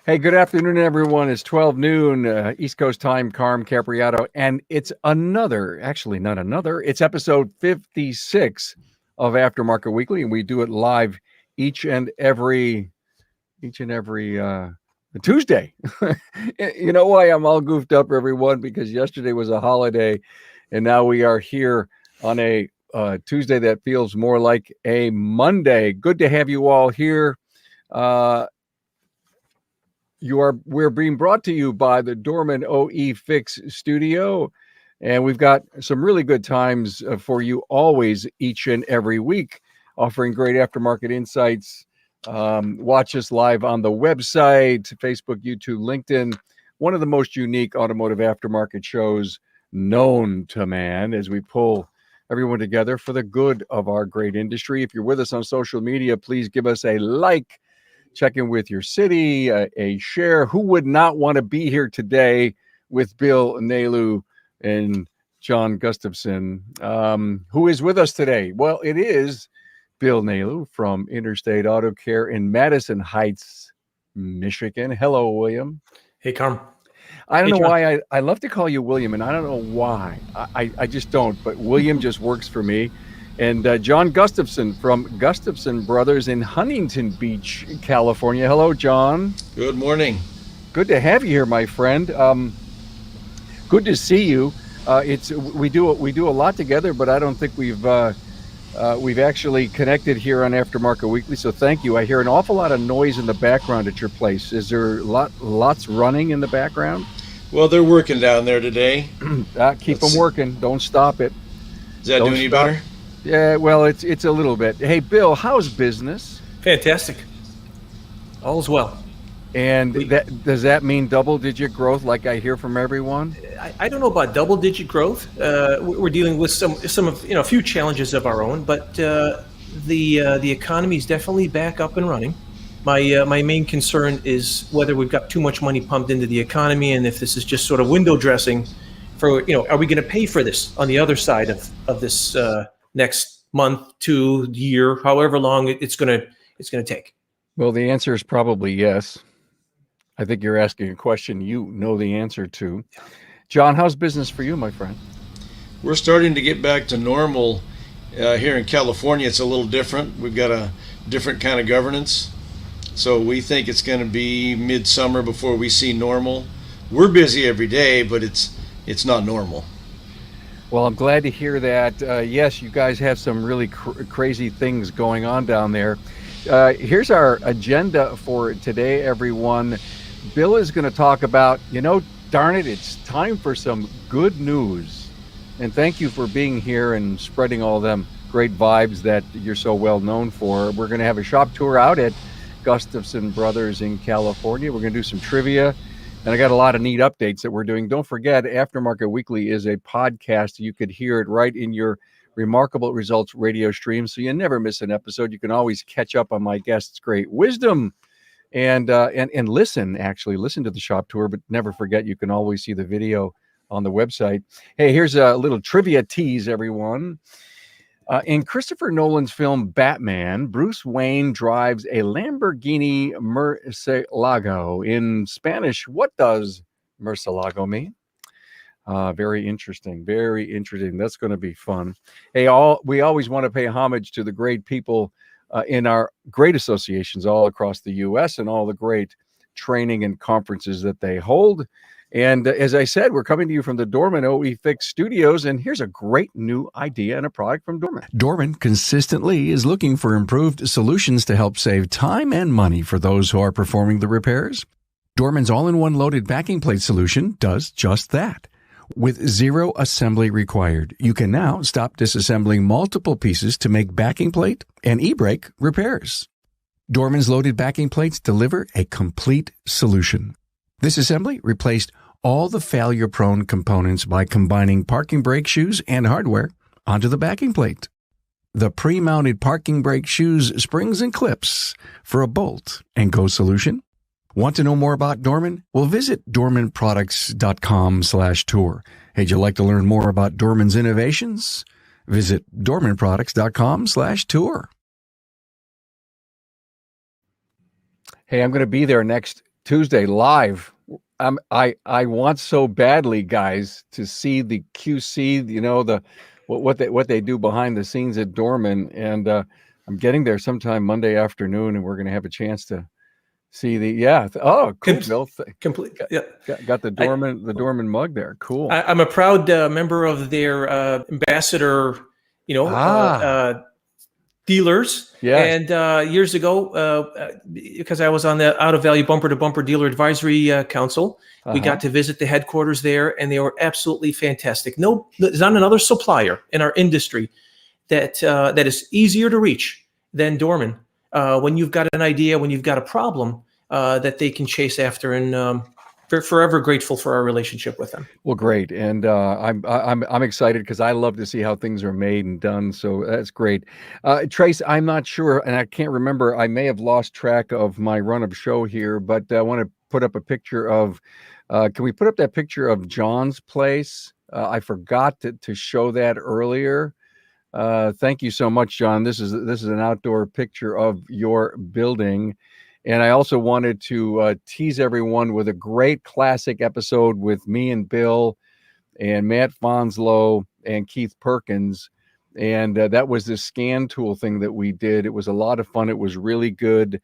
Hey, good afternoon, everyone. It's 12 noon, East Coast time, Carm Capriato, and it's it's episode 56 of Aftermarket Weekly, and we do it live each and every Tuesday. You know why I'm all goofed up, everyone? Because yesterday was a holiday, and now we are here on a Tuesday that feels more like a Monday. Good to have you all here. We're being brought to you by the Dorman OE Fix Studio, and we've got some really good times for you always, each and every week, offering great aftermarket insights. Watch us live on the website, Facebook, YouTube, LinkedIn. One of the most unique automotive aftermarket shows known to man, as we pull everyone together for the good of our great industry. If you're with us on social media, please give us a like. Check in with your city, a share. Who would not want to be here today with Bill Nalu and John Gustafson? Who is with us today? Well, it is Bill Nalu from Interstate Auto Care in Madison Heights, Michigan. Hello, William. Hey, Carm. I don't know why I love to call you William, and I don't know why. I just don't, but William just works for me. And John Gustafson from Gustafson Brothers in Huntington Beach, California. Hello, John. Good morning. Good to have you here, my friend. Good to see you. We do a lot together, but I don't think we've actually connected here on Aftermarket Weekly. So thank you. I hear an awful lot of noise in the background at your place. Is there lots running in the background? Well, they're working down there today. Keep them working. Don't stop it. Does that do any better? Yeah, well, it's a little bit. Hey, Bill, how's business? Fantastic. All's well. And does that mean double-digit growth like I hear from everyone? I don't know about double-digit growth. We're dealing with some of a few challenges of our own, but the economy is definitely back up and running. My main concern is whether we've got too much money pumped into the economy, and if this is just sort of window dressing for, are we going to pay for this on the other side of this next month, 2 year, however long it's going to take? Well, the answer is probably yes. I think you're asking a question you know the answer to. John, how's business for you, my friend? We're starting to get back to normal here in California. It's a little different. We've got a different kind of governance. So we think it's going to be midsummer before we see normal. We're busy every day, but it's not normal. Well, I'm glad to hear that. Yes, you guys have some really crazy things going on down there. Here's our agenda for today, everyone. Bill is going to talk about, darn it, it's time for some good news. And thank you for being here and spreading all them great vibes that you're so well known for. We're going to have a shop tour out at Gustafson Brothers in California. We're going to do some trivia. And I got a lot of neat updates that we're doing. Don't forget, Aftermarket Weekly is a podcast. You could hear it right in your Remarkable Results radio stream, so you never miss an episode. You can always catch up on my guests' great wisdom and listen to the shop tour, but never forget you can always see the video on the website. Hey, here's a little trivia tease, everyone. In Christopher Nolan's film Batman, Bruce Wayne drives a Lamborghini Murcielago. In Spanish, what does Murcielago mean? Very interesting. Very interesting. That's going to be fun. Hey, we always want to pay homage to the great people in our great associations all across the U.S. and all the great training and conferences that they hold. And as I said, we're coming to you from the Dorman OE Fix Studios, and here's a great new idea and a product from Dorman. Dorman consistently is looking for improved solutions to help save time and money for those who are performing the repairs. Dorman's all-in-one loaded backing plate solution does just that. With zero assembly required, you can now stop disassembling multiple pieces to make backing plate and e-brake repairs. Dorman's loaded backing plates deliver a complete solution. This assembly replaced all the failure-prone components by combining parking brake shoes and hardware onto the backing plate. The pre-mounted parking brake shoes, springs, and clips for a bolt and go solution. Want to know more about Dorman? Well, visit dormanproducts.com/tour. Hey, would you like to learn more about Dorman's innovations? Visit dormanproducts.com/tour. Hey, I'm going to be there next Tuesday live. I want so badly, guys, to see the QC, the what they do behind the scenes at Dorman, and I'm getting there sometime Monday afternoon, and we're going to have a chance to see oh, cool, Com- Bill. complete. Got, Yeah. got the I, Dorman mug there. Cool. I'm a proud member of their ambassador, you know, dealers. Yes. And years ago, because I was on the Out of Value Bumper to Bumper Dealer Advisory Council, we got to visit the headquarters there, and they were absolutely fantastic. No, there's not another supplier in our industry that is easier to reach than Dorman. When you've got an idea, when you've got a problem that they can chase after, and forever grateful for our relationship with them. Well, great, and I'm excited because I love to see how things are made and done. So that's great. Trace, I'm not sure, and I can't remember. I may have lost track of my run of show here, but I want to put up a picture of. Can we put up that picture of John's place? I forgot to show that earlier. Thank you so much, John. This is an outdoor picture of your building. And I also wanted to tease everyone with a great classic episode with me and Bill and Matt Fonslow and Keith Perkins. And that was the scan tool thing that we did. It was a lot of fun. It was really good.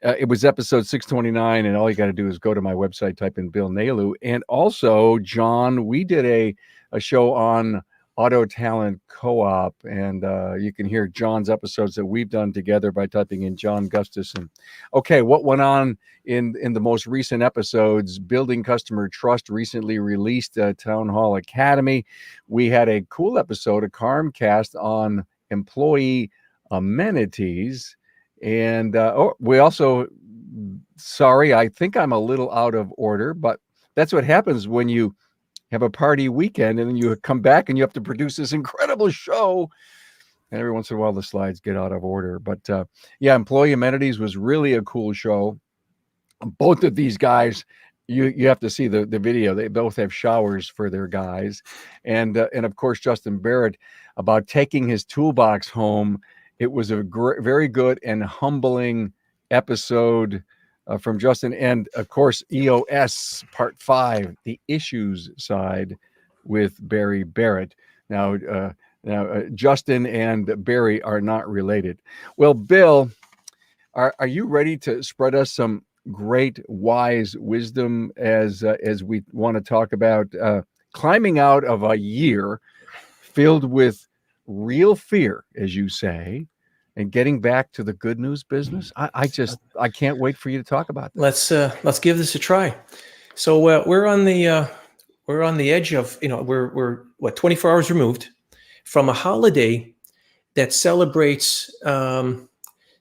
It was episode 629. And all you got to do is go to my website, type in Bill Nalu. And also, John, we did a show on Auto Talent Co-op, and you can hear John's episodes that we've done together by typing in John Gustafson. Okay, what went on in the most recent episodes? Building Customer Trust recently released Town Hall Academy. We had a cool episode, a Carmcast on employee amenities, and we also, sorry, I think I'm a little out of order, but that's what happens when you have a party weekend and then you come back and you have to produce this incredible show, and every once in a while the slides get out of order. But employee amenities was really a cool show. Both of these guys, you have to see the video. They both have showers for their guys, and of course Justin Barrett about taking his toolbox home. It was a very good and humbling episode from Justin, and of course EOS Part 5, the issues side with Barry Barrett. Now Justin and Barry are not related. Well, Bill, are you ready to spread us some great wise wisdom as we want to talk about climbing out of a year filled with real fear, as you say, and getting back to the good news business? I can't wait for you to talk about that. Let's give this a try. So we're on the edge of, we're 24 hours removed from a holiday that celebrates some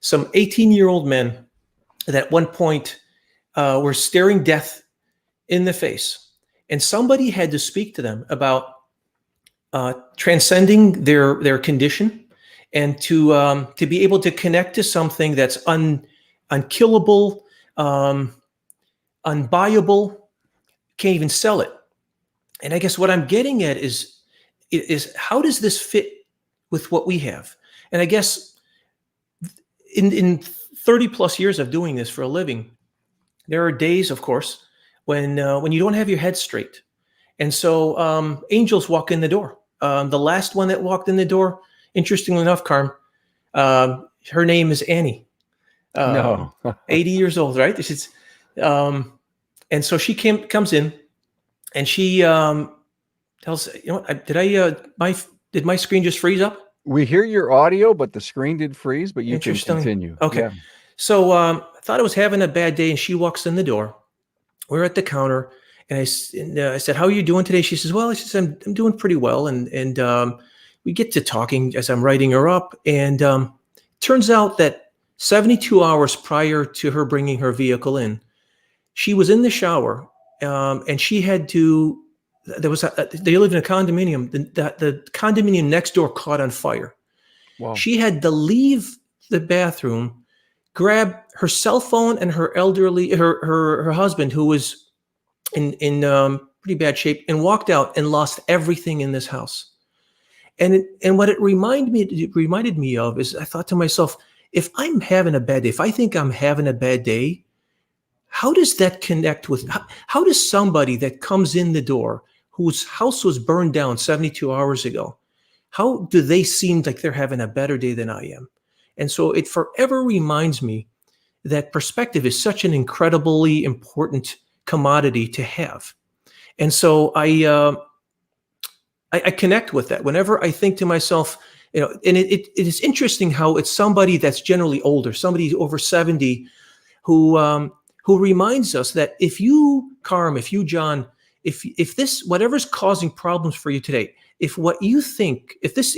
18-year-old men that at one point were staring death in the face, and somebody had to speak to them about transcending their condition, and to be able to connect to something that's unkillable, unbuyable, can't even sell it. And I guess what I'm getting at is how does this fit with what we have? And I guess in 30 plus years of doing this for a living, there are days, of course, when you don't have your head straight. And so angels walk in the door. The last one that walked in the door, interestingly enough, Carm, her name is Annie. No. 80 years old, right? This is, and so she comes in, and she tells, did my screen just freeze up? We hear your audio, but the screen did freeze, but you can continue. Okay. Yeah. So I thought I was having a bad day, and she walks in the door. We're at the counter, and I said, "How are you doing today?" She says, "Well," she says, "I'm doing pretty well." And we get to talking as I'm writing her up, and turns out that 72 hours prior to her bringing her vehicle in, she was in the shower, and she had to. They live in a condominium. The condominium next door caught on fire. Wow. She had to leave the bathroom, grab her cell phone and her husband, who was in pretty bad shape, and walked out and lost everything in this house. And what it reminded me of is, I thought to myself, if I'm having a bad day, if I think I'm having a bad day, how does that connect with, how does somebody that comes in the door whose house was burned down 72 hours ago, how do they seem like they're having a better day than I am? And so it forever reminds me that perspective is such an incredibly important commodity to have. And so I connect with that whenever I think to myself, and it is interesting how it's somebody that's generally older, somebody over 70, who reminds us that if you, Carm, if you, John, if this, whatever's causing problems for you today, if you think this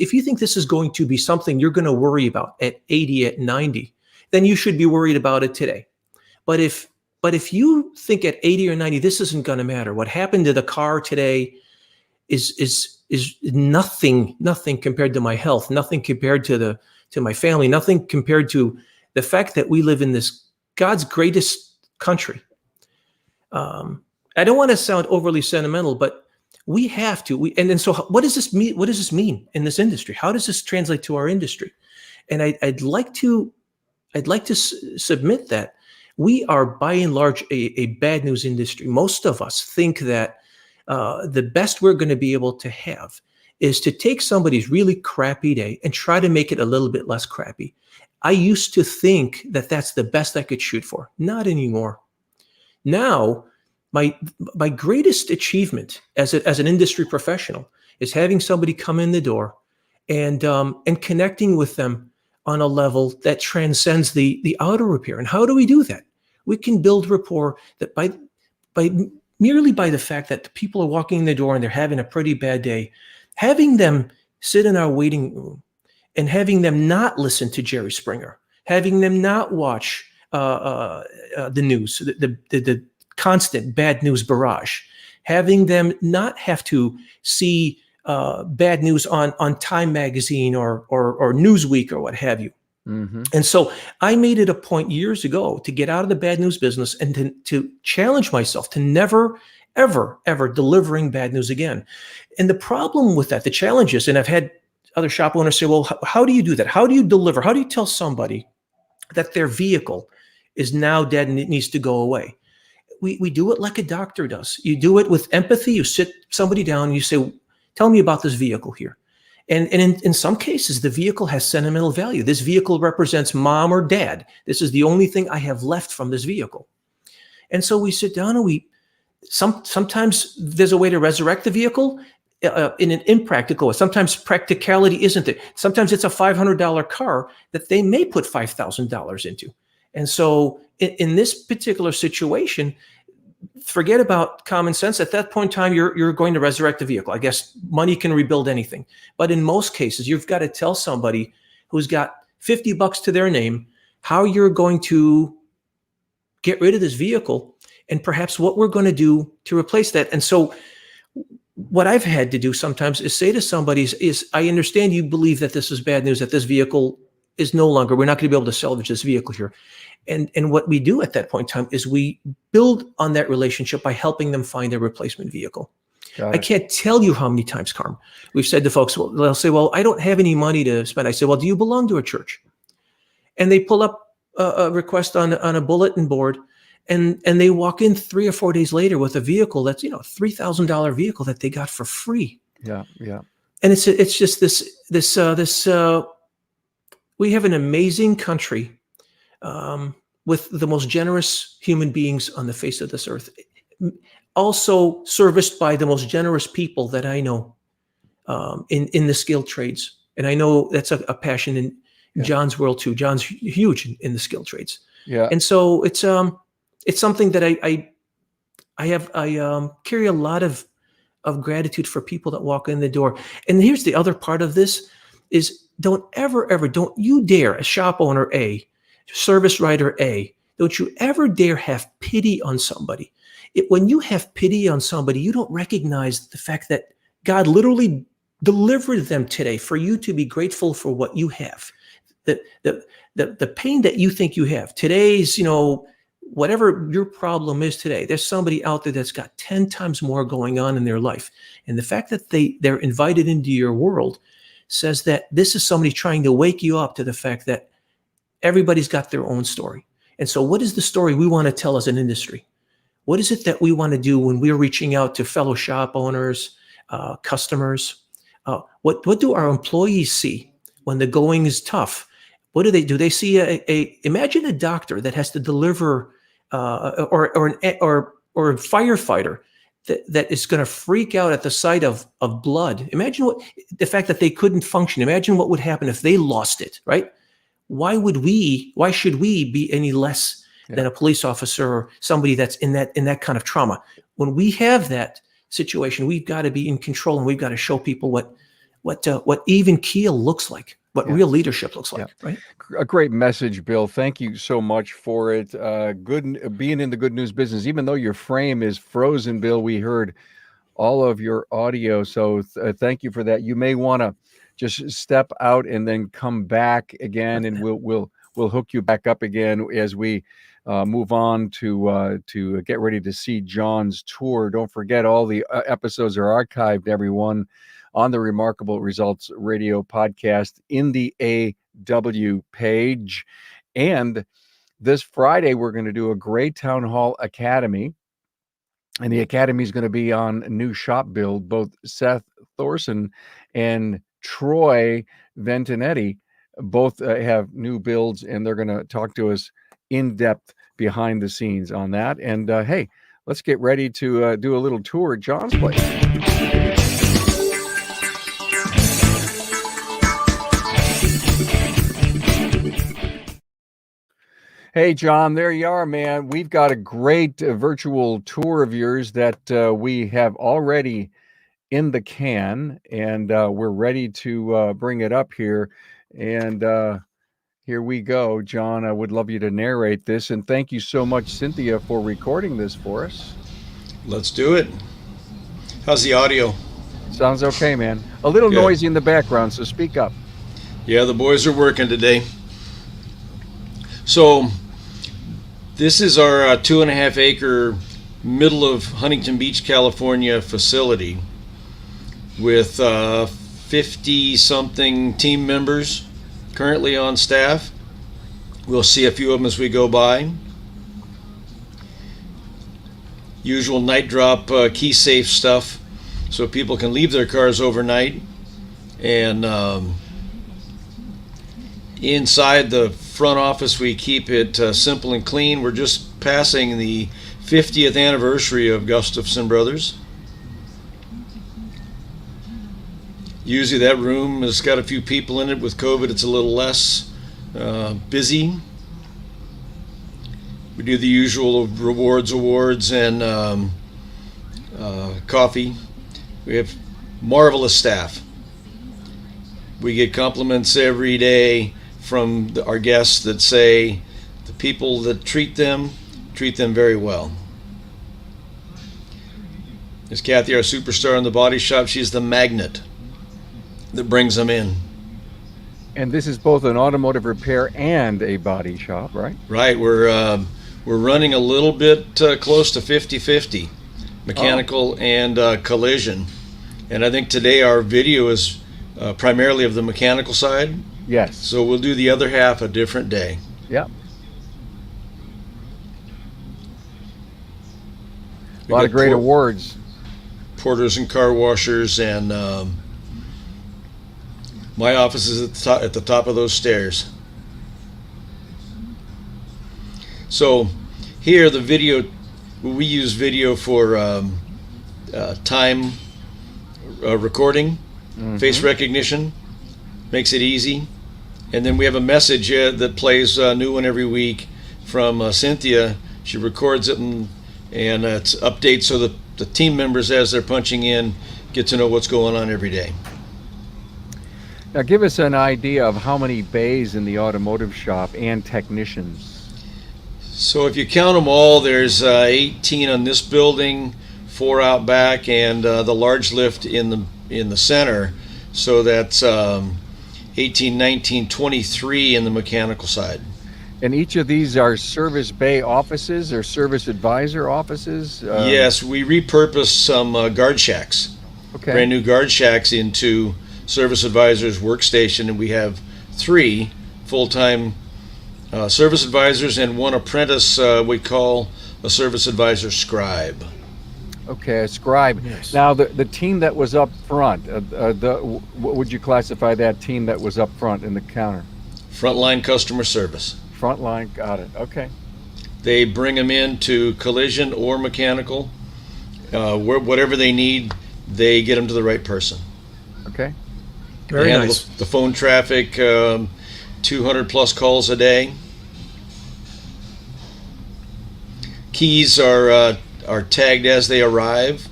is going to be something you're going to worry about at 80, at 90, then you should be worried about it today. But if you think at 80 or 90 this isn't going to matter, what happened to the car today is nothing compared to my health, nothing compared to my family, nothing compared to the fact that we live in this God's greatest country. I don't want to sound overly sentimental, but we have to. And then so what does this mean? What does this mean in this industry? How does this translate to our industry? And I'd like to submit that we are by and large a bad news industry. Most of us think that the best we're going to be able to have is to take somebody's really crappy day and try to make it a little bit less crappy. I used to think that that's the best I could shoot for. Not anymore. Now, my greatest achievement as an industry professional is having somebody come in the door and connecting with them on a level that transcends the auto repair. And how do we do that? We can build rapport that merely by the fact that the people are walking in the door and they're having a pretty bad day, having them sit in our waiting room and having them not listen to Jerry Springer, having them not watch the news, the constant bad news barrage, having them not have to see bad news on Time Magazine or Newsweek or what have you. Mm-hmm. And so I made it a point years ago to get out of the bad news business and to challenge myself to never, ever, ever delivering bad news again. And the problem with that, the challenge is, and I've had other shop owners say, well, how do you do that? How do you deliver? How do you tell somebody that their vehicle is now dead and it needs to go away? We do it like a doctor does. You do it with empathy. You sit somebody down and you say, tell me about this vehicle here. And in some cases, the vehicle has sentimental value. This vehicle represents mom or dad. This is the only thing I have left from this vehicle. And so we sit down and sometimes there's a way to resurrect the vehicle in an impractical way. Sometimes practicality isn't it. Sometimes it's a $500 car that they may put $5,000 into. And so in this particular situation, forget about common sense. At that point in time, you're going to resurrect the vehicle. I guess money can rebuild anything. But in most cases, you've got to tell somebody who's got $50 to their name how you're going to get rid of this vehicle and perhaps what we're going to do to replace that. And so what I've had to do sometimes is say to somebody is I understand you believe that this is bad news, that this vehicle is no longer, we're not going to be able to salvage this vehicle here. And what we do at that point in time is we build on that relationship by helping them find a replacement vehicle. I can't tell you how many times, Carm, we've said to folks, well, they'll say, well, I don't have any money to spend. I say, well, do you belong to a church? And they pull up a request on a bulletin board and they walk in 3 or 4 days later with a vehicle that's, $3,000 vehicle that they got for free. Yeah. And it's just this we have an amazing country with the most generous human beings on the face of this earth, also serviced by the most generous people that I know in the skilled trades. And I know that's a passion in John's world too. John's huge in the skilled trades. Yeah. And so it's something that I carry a lot of gratitude for people that walk in the door. And here's the other part of this is don't you dare, a shop owner A, service writer A, don't you ever dare have pity on somebody. When you have pity on somebody, you don't recognize the fact that God literally delivered them today for you to be grateful for what you have. The pain that you think you have, today's, whatever your problem is today, there's somebody out there that's got 10 times more going on in their life. And the fact that they're invited into your world says that this is somebody trying to wake you up to the fact that everybody's got their own story. And so what is the story we want to tell as an industry? What is it that we want to do when we're reaching out to fellow shop owners, customers? What do our employees see when the going is tough? What do? They see imagine a doctor that has to deliver, or a firefighter that is going to freak out at the sight of blood. Imagine the fact that they couldn't function. Imagine what would happen if they lost it, right? Why should we be any less than a police officer or somebody that's in that kind of trauma? When we have that situation, we've got to be in control, and we've got to show people what even keel looks like, what real leadership looks like, right? A great message, Bill. Thank you so much for it. Good being in the good news business. Even though your frame is frozen, Bill, we heard all of your audio. So thank you for that. You may want to just step out and then come back again, and we'll hook you back up again as we move on to get ready to see John's tour. Don't forget, all the episodes are archived, everyone, on the Remarkable Results Radio podcast in the AW page. And this Friday, we're going to do a great Town Hall Academy. And the Academy is going to be on new shop build. Both Seth Thorson and Troy Ventinetti both have new builds, and they're going to talk to us in depth behind the scenes on that. And hey, let's get ready to do a little tour at John's place. Hey, John, there you are, man. We've got a great virtual tour of yours that we have already in the can, and we're ready to bring it up here. And here we go. John, I would love you to narrate this. And thank you so much, Cynthia, for recording this for us. Let's do it. How's the audio? Sounds okay, man. A little Good. noisy in the background, so speak up. Yeah, the boys are working today. So this is our 2.5 acre middle of Huntington Beach, California facility with 50 something team members currently on staff. We'll see a few of them as we go by. Usual night drop key safe stuff so people can leave their cars overnight. And inside the front office, we keep it simple and clean. We're just passing the 50th anniversary of Gustafson Brothers. Usually that room has got a few people in it. With COVID, it's a little less busy. We do the usual awards and coffee. We have marvelous staff. We get compliments every day from our guests that say the people that treat them very well. There's Kathy, our superstar in the body shop. She's the magnet that brings them in. And this is both an automotive repair and a body shop, right? Right. We're running a little bit close to 50-50 mechanical and collision. And I think today our video is primarily of the mechanical side. Yes. So we'll do the other half a different day. Yep. A lot of great awards. Porters and car washers, and my office is at the top of those stairs. So here the video, we use video for time recording, face recognition, makes it easy. And then we have a message that plays a new one every week from Cynthia. She records it and it's updates so that the team members, as they're punching in, get to know what's going on every day. Now give us an idea of how many bays in the automotive shop and technicians. So if you count them all, there's 18 on this building, 4 out back, and the large lift in the center. So that's 18, 19, 23 in the mechanical side. And each of these are service bay offices or service advisor offices? Yes, we repurposed some guard shacks, brand new guard shacks, into service advisors' workstation, and we have 3 full-time service advisors, and one apprentice we call a service advisor scribe. Okay, a scribe. Yes. Now, the team that was up front, what would you classify that team that was up front in the counter? Frontline customer service. Frontline, got it. Okay. They bring them in to collision or mechanical. Whatever they need, they get them to the right person. Okay. Very They handle nice. the phone traffic, 200 plus calls a day. Keys are tagged as they arrive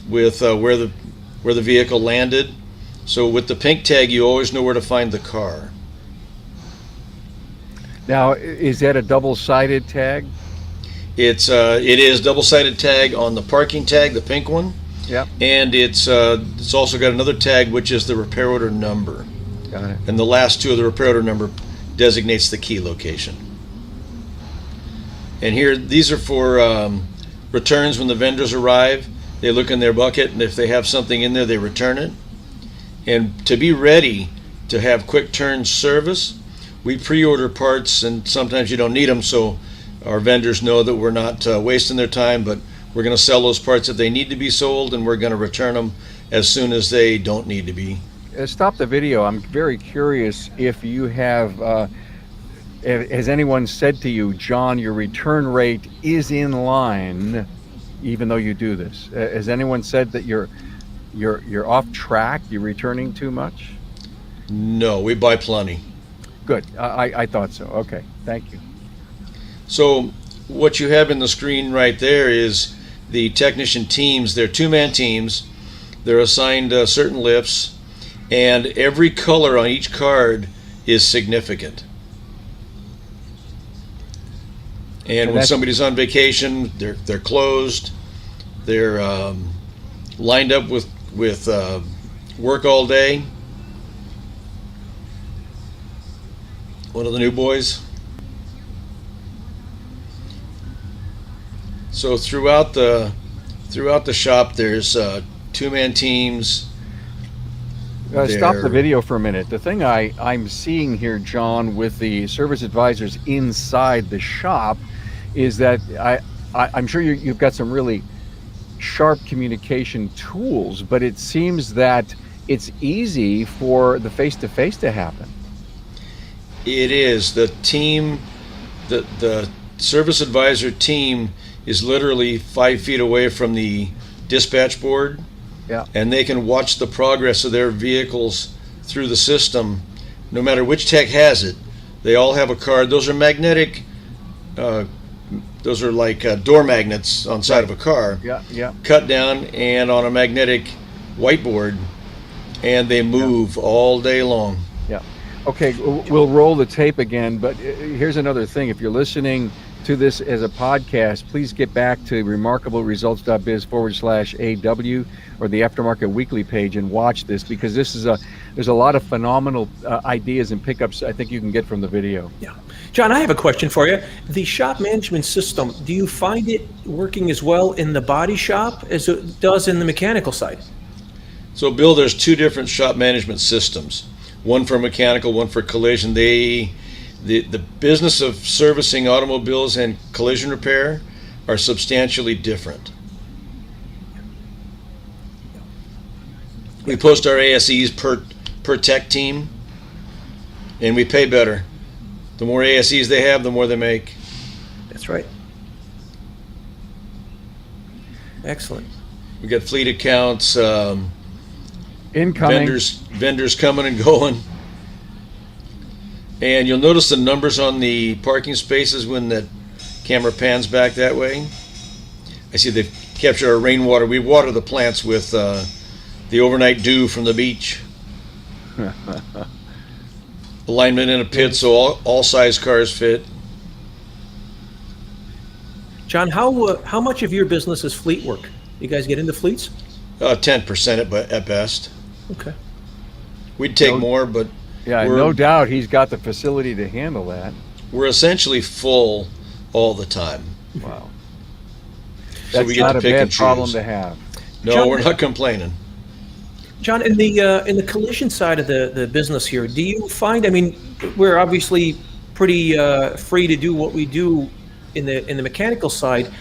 with where the vehicle landed. So with the pink tag, you always know where to find the car. Now, is that a double-sided tag? It is double-sided tag on the parking tag, the pink one, Yep. and it's also got another tag which is the repair order number, Got it. and the last two of the repair order number designates the key location. And here, these are for returns when the vendors arrive. They look in their bucket, and if they have something in there, they return it. And to be ready to have quick turn service, we pre-order parts, and sometimes you don't need them, so our vendors know that we're not wasting their time, but we're going to sell those parts if they need to be sold, and we're going to return them as soon as they don't need to be. Stop the video. I'm very curious if you have, has anyone said to you, John, your return rate is in line, even though you do this? Has anyone said that you're off track, you're returning too much? No, we buy plenty. Good. I thought so. Okay. Thank you. So what you have in the screen right there is the technician teams. They're two-man teams. They're assigned certain lifts, and every color on each card is significant. And when that's- somebody's on vacation, they're closed. They're lined up with work all day. One of the new boys. So throughout the shop, there's two-man teams. Stop the They're- video for a minute. The thing I'm seeing here, John, with the service advisors inside the shop is that I'm sure you've got some really sharp communication tools, but it seems that it's easy for the face-to-face to happen. It is the team, the service advisor team is literally 5 feet away from the dispatch board, Yeah. and they can watch the progress of their vehicles through the system. No matter which tech has it, they all have a card. Those are magnetic. Those are like door magnets on the side of a car, Yeah, yeah. cut down and on a magnetic whiteboard, and they move all day long. Okay, we'll roll the tape again, but here's another thing. If you're listening to this as a podcast, please get back to remarkableresults.biz/AW or the Aftermarket Weekly page and watch this, because there's a lot of phenomenal ideas and pickups I think you can get from the video. Yeah. John, I have a question for you. The shop management system, do you find it working as well in the body shop as it does in the mechanical side? So, Bill, there's two different shop management systems. One for mechanical, one for collision. The business of servicing automobiles and collision repair are substantially different. We post our ASEs per tech team, and we pay better. The more ASEs they have, the more they make. That's right. Excellent. We got fleet accounts, Incoming. vendors coming and going. And you'll notice the numbers on the parking spaces when the camera pans back that way. I see they've captured our rainwater. We water the plants with the overnight dew from the beach. Alignment in a pit so all size cars fit. John, how much of your business is fleet work? You guys get into fleets? 10% at best. Okay. We'd take No- more, but Yeah, We're- no doubt he's got the facility to handle that. we're essentially full all the time. Wow. So That's we get not to a pick bad and problem choose. to have. No, John- we're not complaining. John, in the collision side of the business here, do you find, I mean, we're obviously pretty free to do what we do in the mechanical side.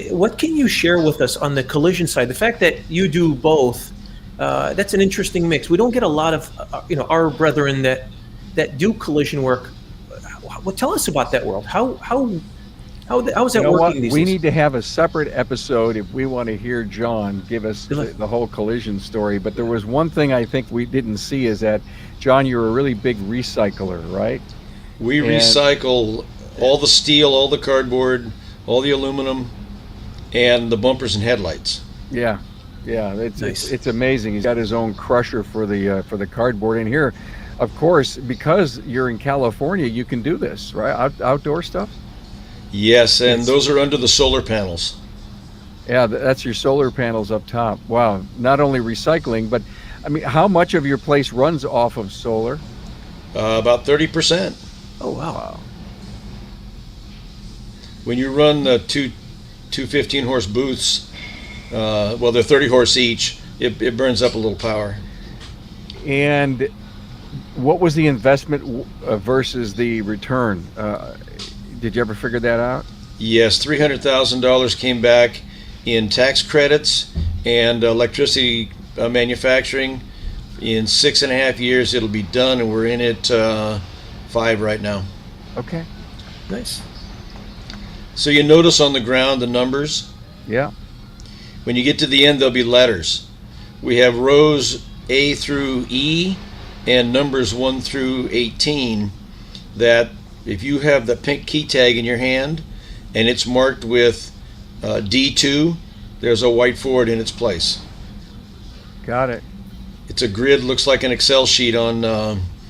What can you share with us on the collision side? The fact that you do both, that's an interesting mix. We don't get a lot of our brethren that do collision work. Well, tell us about that world. How is that working these We days? need to have a separate episode if we want to hear John give us the whole collision story. But there was one thing I think we didn't see is that, John, you're a really big recycler, right? We recycle all the steel, all the cardboard, all the aluminum, and the bumpers and headlights. Yeah, it's Nice. it's amazing. He's got his own crusher for the cardboard in here. Of course, because you're in California, you can do this, right? Outdoor stuff. Yes, and Yes. those are under the solar panels. Yeah, that's your solar panels up top. Wow, not only recycling, but I mean, how much of your place runs off of solar? About 30%. Oh wow. Wow. When you run the two 15-horse booths, well, they're 30 horse each, it burns up a little power. And what was the investment versus the return? Did you ever figure that out? Yes, $300,000 came back in tax credits and electricity manufacturing. In 6.5 years, it'll be done, and we're in it 5 right now. Okay. Nice. So you notice on the ground the numbers. Yeah. When you get to the end, there'll be letters. We have rows A through E and numbers 1 through 18 that if you have the pink key tag in your hand and it's marked with D2, there's a white Ford in its place. Got it. It's a grid, looks like an Excel sheet on,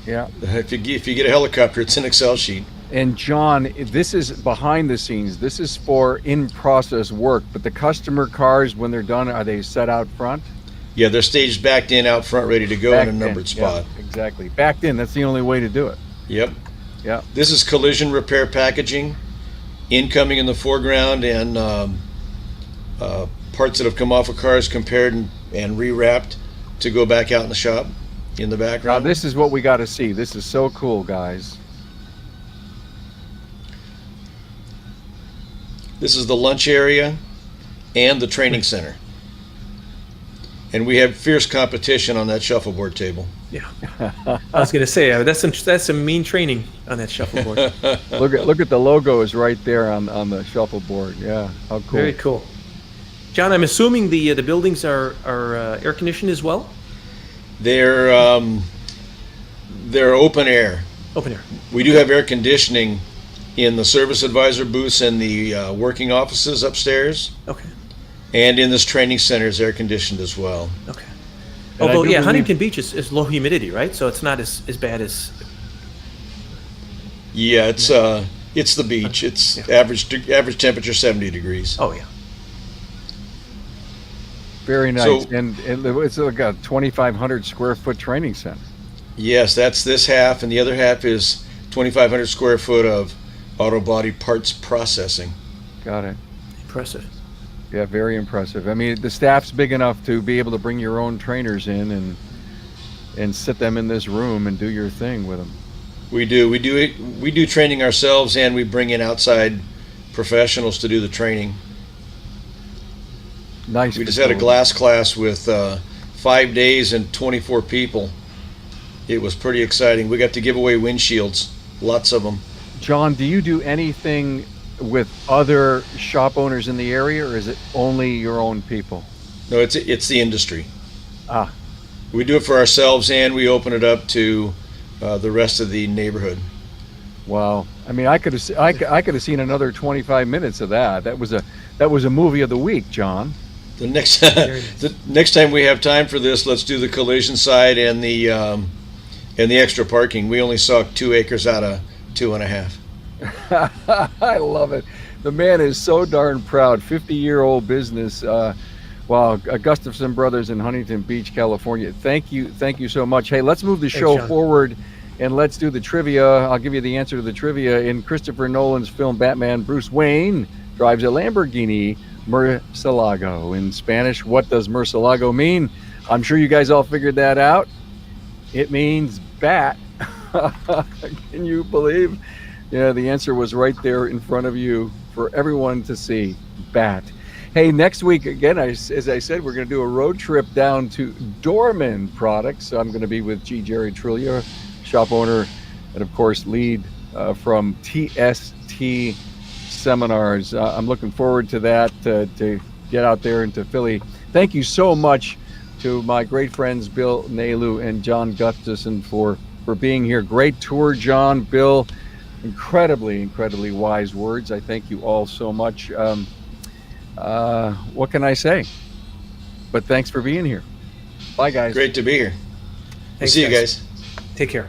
Yeah. if you get a helicopter, it's an Excel sheet. And John, this is behind the scenes. This is for in-process work. But the customer cars, when they're done, are they set out front? Yeah, they're staged backed in out front, ready to go Backed in a numbered in. Yeah, spot. exactly. Backed in. That's the only way to do it. Yep. Yeah. This is collision repair packaging, incoming in the foreground, and parts that have come off of cars compared and rewrapped to go back out in the shop in the Now, background. this is what we got to see. This is so cool, guys. This is the lunch area and the training center. And we have fierce competition on that shuffleboard table. Yeah. I was gonna say that's some mean training on that shuffleboard. Look at the logos right there on the shuffleboard. Yeah. How cool. Very cool. John, I'm assuming the buildings are air conditioned as well. They're open air. Open air. We do have air conditioning in the service advisor booths and the working offices upstairs, Okay. and in this training center is air conditioned as well. Okay. And I Although, do yeah, believe- Huntington Beach is low humidity, right? So it's not as bad as. Yeah, it's the beach. It's average temperature 70 degrees. Oh yeah. Very nice. So- And it's like a 2,500 square foot training center. Yes, that's this half, and the other half is 2,500 square foot of auto body parts processing. Got it. Impressive. Yeah, very impressive. I mean, the staff's big enough to be able to bring your own trainers in and sit them in this room and do your thing with them. We do training ourselves, and we bring in outside professionals to do the training. Nice. We just had a facility. glass class with 5 days and 24 people. It was pretty exciting. We got to give away windshields, lots of them. John, do you do anything with other shop owners in the area, or is it only your own people? No, it's the industry. Ah, We do it for ourselves, and we open it up to the rest of the neighborhood. wow. I mean, I could have seen another 25 minutes of that. That was a movie of the week, John. The next the next time we have time for this, let's do the collision side and the extra parking. We only saw 2 acres out of 2.5. I love it. The man is so darn proud. 50-year-old business. Wow, Gustafson Brothers in Huntington Beach, California. Thank you so much. Hey, let's move the show John. forward and let's do the trivia. I'll give you the answer to the trivia. In Christopher Nolan's film Batman, Bruce Wayne drives a Lamborghini Murcielago. In Spanish, what does Murcielago mean? I'm sure you guys all figured that out. It means bat. Can you believe Yeah, the answer was right there in front of you for everyone to see. Bat. Hey, next week, again, as I said, we're going to do a road trip down to Dorman Products. I'm going to be with G. Jerry Trillia, shop owner, and of course, lead from TST Seminars. I'm looking forward to that, to get out there into Philly. Thank you so much to my great friends, Bill Nalu and John Gustafson, for being here. Great tour, John, Bill. Incredibly wise words. I thank you all so much. What can I say? But thanks for being here. Bye, guys. Great to be here. Thanks, See you guys. Take care.